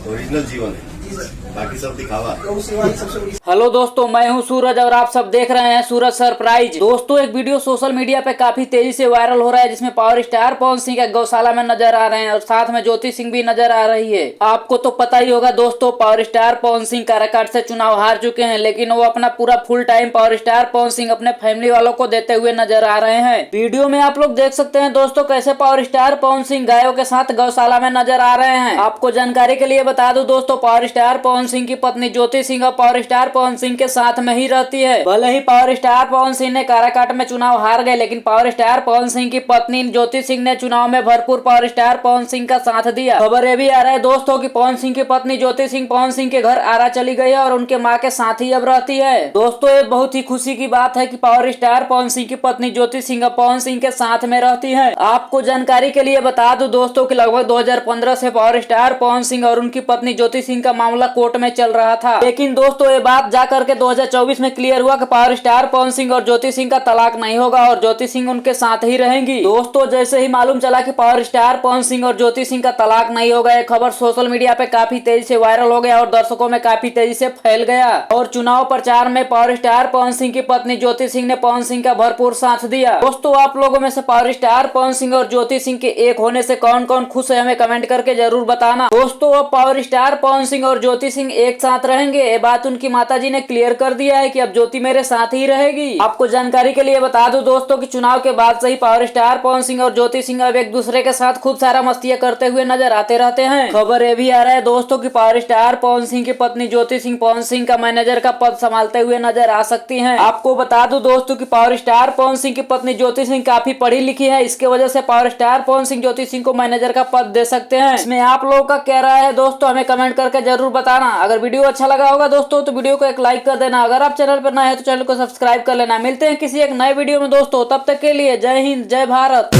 Original जीवन है, बाकी सब दिखावा। हेलो दोस्तों, मैं हूं सूरज और आप सब देख रहे हैं सूरज सरप्राइज। दोस्तों, एक वीडियो सोशल मीडिया पे काफी तेजी से वायरल हो रहा है जिसमें पावर स्टार पवन सिंह एक गौशाला में नजर आ रहे हैं और साथ में ज्योति सिंह भी नजर आ रही है। आपको तो पता ही होगा दोस्तों, पावर स्टार पवन सिंह काराकाट से चुनाव हार चुके हैं, लेकिन वो अपना पूरा full time power star Pawan Singh अपने फैमिली वालों को देते हुए नजर आ रहे हैं। वीडियो में आप लोग देख सकते हैं दोस्तों कैसे पावर स्टार पवन सिंह गायों के साथ गौशाला में नजर आ रहे हैं। आपको जानकारी के लिए बता दूं दोस्तों, पावर स्टार पवन सिंह की पत्नी ज्योति सिंह और पावर स्टार पवन सिंह के साथ में ही रहती है। भले ही पावर स्टार पवन सिंह ने काराकाट में चुनाव हार गए, लेकिन पावर स्टार पवन सिंह की पत्नी ज्योति सिंह ने चुनाव में भरपूर पावर स्टार पवन सिंह का साथ दिया। खबर ये भी आ रहा है दोस्तों कि पवन सिंह की पत्नी ज्योति सिंह पवन सिंह के घर आरा चली गई है और उनके माँ के साथ ही अब रहती है। दोस्तों, ये बहुत ही खुशी की बात है कि पावर स्टार पवन सिंह की पत्नी ज्योति सिंह पवन सिंह के साथ में रहती है। आपको जानकारी के लिए बता दूं दोस्तों कि लगभग 2015 से पावर स्टार पवन सिंह और उनकी पत्नी ज्योति सिंह का मामला कोर्ट में चल रहा था, लेकिन दोस्तों ये बात जाकर के 2024 में क्लियर हुआ कि पावर स्टार पवन सिंह और ज्योति सिंह का तलाक नहीं होगा और ज्योति सिंह उनके साथ ही रहेंगी। दोस्तों, जैसे ही मालूम चला कि पावर स्टार पवन सिंह और ज्योति सिंह का तलाक नहीं होगा, ये खबर सोशल मीडिया पे काफी तेजी से वायरल हो गया और दर्शकों में काफी तेजी से फैल गया और चुनाव प्रचार में पावर स्टार पवन सिंह की पत्नी ज्योति सिंह ने पवन सिंह का भरपूर साथ दिया। दोस्तों, आप लोगों में से पावर स्टार पवन सिंह और ज्योति सिंह के एक होने से कौन कौन खुश है, हमें कमेंट करके जरूर बताना। दोस्तों, अब पावर स्टार पवन सिंह और ज्योति सिंह एक साथ रहेंगे, ये बात उनकी माताजी ने क्लियर कर दिया है कि अब ज्योति मेरे साथ ही रहेगी। आपको जानकारी के लिए बता दूं दोस्तों कि चुनाव के बाद से ही पावर स्टार पवन सिंह और ज्योति सिंह अब एक दूसरे के साथ खूब सारा मस्तियां करते हुए नजर आते रहते हैं। खबर ये भी आ रहा है दोस्तों कि पावर स्टार पवन सिंह की पत्नी ज्योति सिंह पवन सिंह का मैनेजर का पद संभालते हुए नजर आ सकती है। आपको बता दूं दोस्तों कि पावर स्टार पवन सिंह की पत्नी ज्योति सिंह काफी पढ़ी लिखी है, इसके वजह से पावर स्टार पवन सिंह ज्योति सिंह को मैनेजर का पद दे सकते हैं। इसमें आप लोगों का क्या राय है दोस्तों, हमें कमेंट करके जरूर बताना। अगर वीडियो अच्छा लगा होगा दोस्तों तो वीडियो को एक लाइक कर देना। अगर आप चैनल पर नए हैं तो चैनल को सब्सक्राइब कर लेना। मिलते हैं किसी एक नए वीडियो में दोस्तों, तब तक के लिए जय हिंद, जय भारत।